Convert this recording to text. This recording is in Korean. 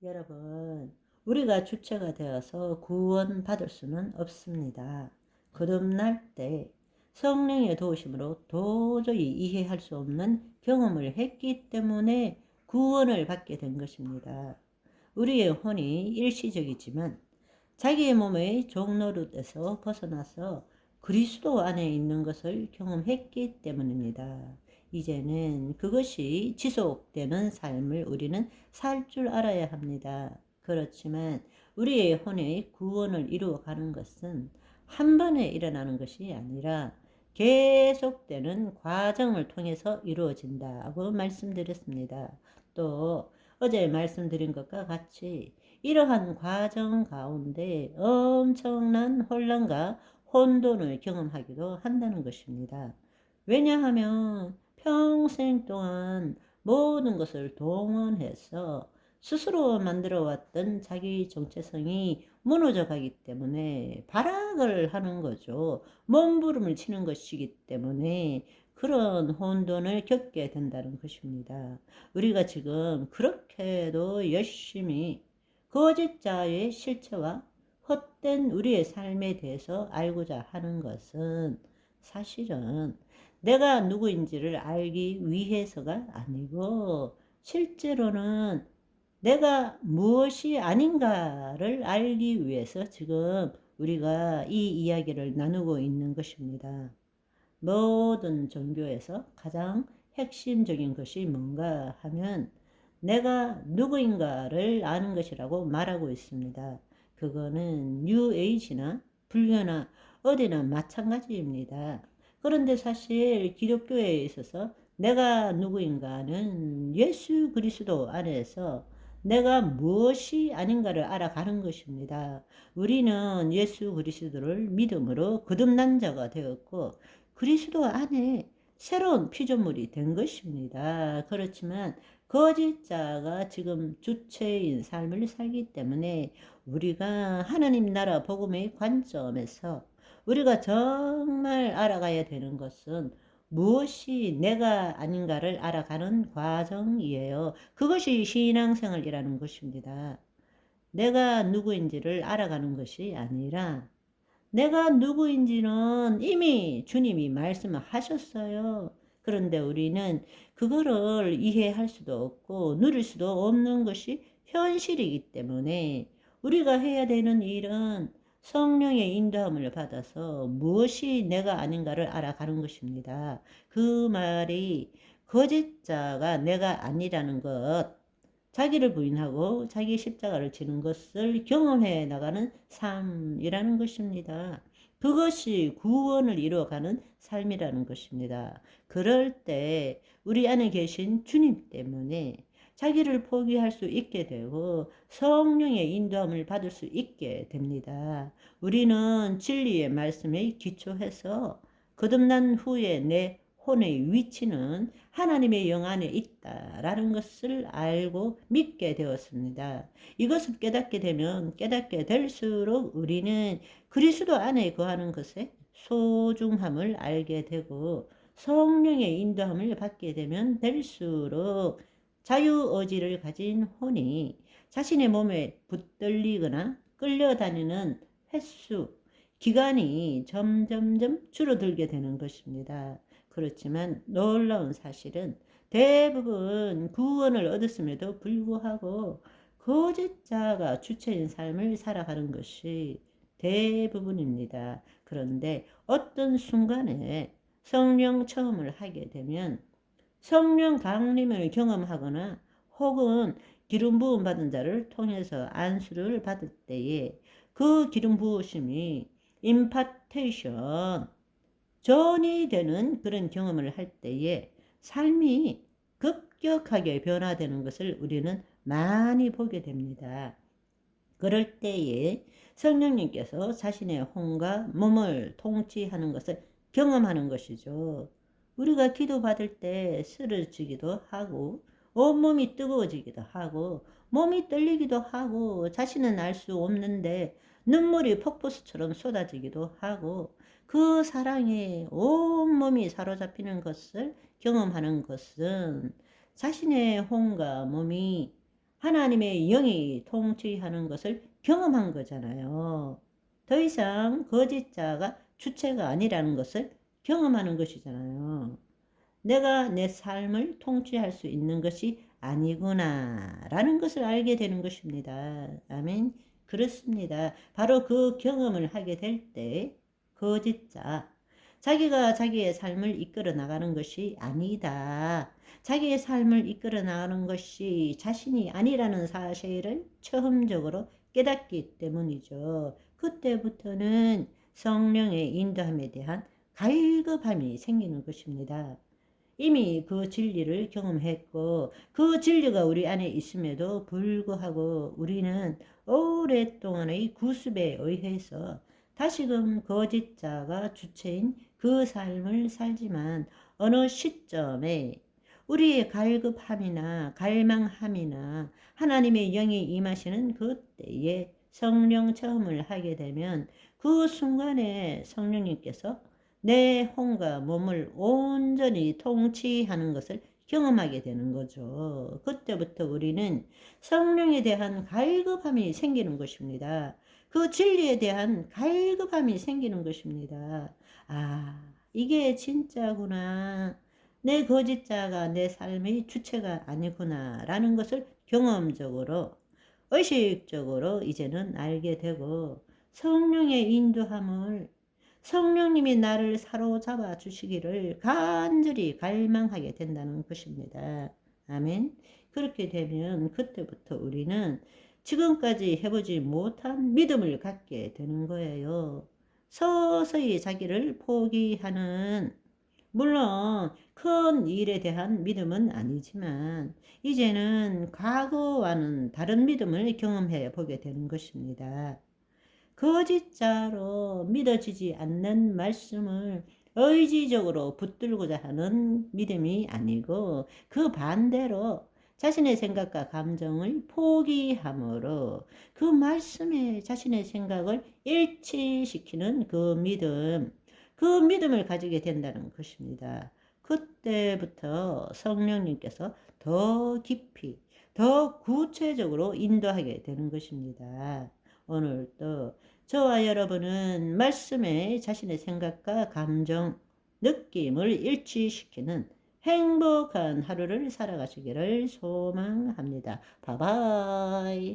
여러분, 우리가 주체가 되어서 구원받을 수는 없습니다. 거듭날 때 성령의 도우심으로 도저히 이해할 수 없는 경험을 했기 때문에 구원을 받게 된 것입니다. 우리의 혼이 일시적이지만 자기의 몸의 종노릇에서 벗어나서 그리스도 안에 있는 것을 경험했기 때문입니다. 이제는 그것이 지속되는 삶을 우리는 살 줄 알아야 합니다. 그렇지만 우리의 혼의 구원을 이루어가는 것은 한 번에 일어나는 것이 아니라 계속되는 과정을 통해서 이루어진다고 말씀드렸습니다. 또 어제 말씀드린 것과 같이 이러한 과정 가운데 엄청난 혼란과 혼돈을 경험하기도 한다는 것입니다. 왜냐하면 평생 동안 모든 것을 동원해서 스스로 만들어 왔던 자기 정체성이 무너져 가기 때문에 발악을 하는 거죠. 몸부림을 치는 것이기 때문에 그런 혼돈을 겪게 된다는 것입니다. 우리가 지금 그렇게도 열심히 거짓자의 실체와 헛된 우리의 삶에 대해서 알고자 하는 것은 사실은 내가 누구인지를 알기 위해서가 아니고 실제로는 내가 무엇이 아닌가를 알기 위해서 지금 우리가 이 이야기를 나누고 있는 것입니다. 모든 종교에서 가장 핵심적인 것이 뭔가 하면 내가 누구인가를 아는 것이라고 말하고 있습니다. 그거는 뉴에이지나 불교나 어디나 마찬가지입니다. 그런데 사실 기독교에 있어서 내가 누구인가는 예수 그리스도 안에서 내가 무엇이 아닌가를 알아가는 것입니다. 우리는 예수 그리스도를 믿음으로 거듭난 자가 되었고 그리스도 안에 새로운 피조물이 된 것입니다. 그렇지만 거짓자가 지금 주체인 삶을 살기 때문에 우리가 하나님 나라 복음의 관점에서 우리가 정말 알아가야 되는 것은 무엇이 내가 아닌가를 알아가는 과정이에요. 그것이 신앙생활이라는 것입니다. 내가 누구인지를 알아가는 것이 아니라 내가 누구인지는 이미 주님이 말씀하셨어요. 그런데 우리는 그거를 이해할 수도 없고 누릴 수도 없는 것이 현실이기 때문에 우리가 해야 되는 일은 성령의 인도함을 받아서 무엇이 내가 아닌가를 알아가는 것입니다. 그 말이 거짓자가 내가 아니라는 것, 자기를 부인하고 자기 십자가를 지는 것을 경험해 나가는 삶이라는 것입니다. 그것이 구원을 이루어가는 삶이라는 것입니다. 그럴 때 우리 안에 계신 주님 때문에 자기를 포기할 수 있게 되고 성령의 인도함을 받을 수 있게 됩니다. 우리는 진리의 말씀에 기초해서 거듭난 후에 내 혼의 위치는 하나님의 영 안에 있다라는 것을 알고 믿게 되었습니다. 이것을 깨닫게 되면 깨닫게 될수록 우리는 그리스도 안에 거하는 것의 소중함을 알게 되고 성령의 인도함을 받게 되면 될수록 자유의지를 가진 혼이 자신의 몸에 붙들리거나 끌려다니는 횟수, 기간이 점점점 줄어들게 되는 것입니다. 그렇지만 놀라운 사실은 대부분 구원을 얻었음에도 불구하고 거짓자가 주체인 삶을 살아가는 것이 대부분입니다. 그런데 어떤 순간에 성령 체험을 하게 되면 성령 강림을 경험하거나 혹은 기름 부음 받은 자를 통해서 안수를 받을 때에 그 기름 부으심이 임파테이션 전이 되는 그런 경험을 할 때에 삶이 급격하게 변화되는 것을 우리는 많이 보게 됩니다. 그럴 때에 성령님께서 자신의 혼과 몸을 통치하는 것을 경험하는 것이죠. 우리가 기도받을 때 쓰러지기도 하고 온몸이 뜨거워지기도 하고 몸이 떨리기도 하고 자신은 알 수 없는데 눈물이 폭포수처럼 쏟아지기도 하고 그 사랑에 온몸이 사로잡히는 것을 경험하는 것은 자신의 혼과 몸이 하나님의 영이 통치하는 것을 경험한 거잖아요. 더 이상 거짓자가 주체가 아니라는 것을 경험하는 것이잖아요. 내가 내 삶을 통치할 수 있는 것이 아니구나 라는 것을 알게 되는 것입니다. 아멘. 그렇습니다. 바로 그 경험을 하게 될 때 거짓자, 자기가 자기의 삶을 이끌어 나가는 것이 아니다. 자기의 삶을 이끌어 나가는 것이 자신이 아니라는 사실을 처음적으로 깨닫기 때문이죠. 그때부터는 성령의 인도함에 대한 갈급함이 생기는 것입니다. 이미 그 진리를 경험했고 그 진리가 우리 안에 있음에도 불구하고 우리는 오랫동안의 구습에 의해서 다시금 거짓자가 주체인 그 삶을 살지만 어느 시점에 우리의 갈급함이나 갈망함이나 하나님의 영이 임하시는 그때에 성령 체험을 하게 되면 그 순간에 성령님께서 내 혼과 몸을 온전히 통치하는 것을 경험하게 되는 거죠. 그때부터 우리는 성령에 대한 갈급함이 생기는 것입니다. 그 진리에 대한 갈급함이 생기는 것입니다. 아, 이게 진짜구나. 내 거짓자가 내 삶의 주체가 아니구나. 라는 것을 경험적으로, 의식적으로 이제는 알게 되고 성령의 인도함을 성령님이 나를 사로잡아 주시기를 간절히 갈망하게 된다는 것입니다. 아멘. 그렇게 되면 그때부터 우리는 지금까지 해보지 못한 믿음을 갖게 되는 거예요. 서서히 자기를 포기하는, 물론 큰 일에 대한 믿음은 아니지만 이제는 과거와는 다른 믿음을 경험해 보게 되는 것입니다. 거짓자로 믿어지지 않는 말씀을 의지적으로 붙들고자 하는 믿음이 아니고 그 반대로 자신의 생각과 감정을 포기함으로 그 말씀에 자신의 생각을 일치시키는 그 믿음을 가지게 된다는 것입니다. 그때부터 성령님께서 더 깊이, 더 구체적으로 인도하게 되는 것입니다. 오늘도 저와 여러분은 말씀에 자신의 생각과 감정, 느낌을 일치시키는 행복한 하루를 살아가시기를 소망합니다. 바이바이.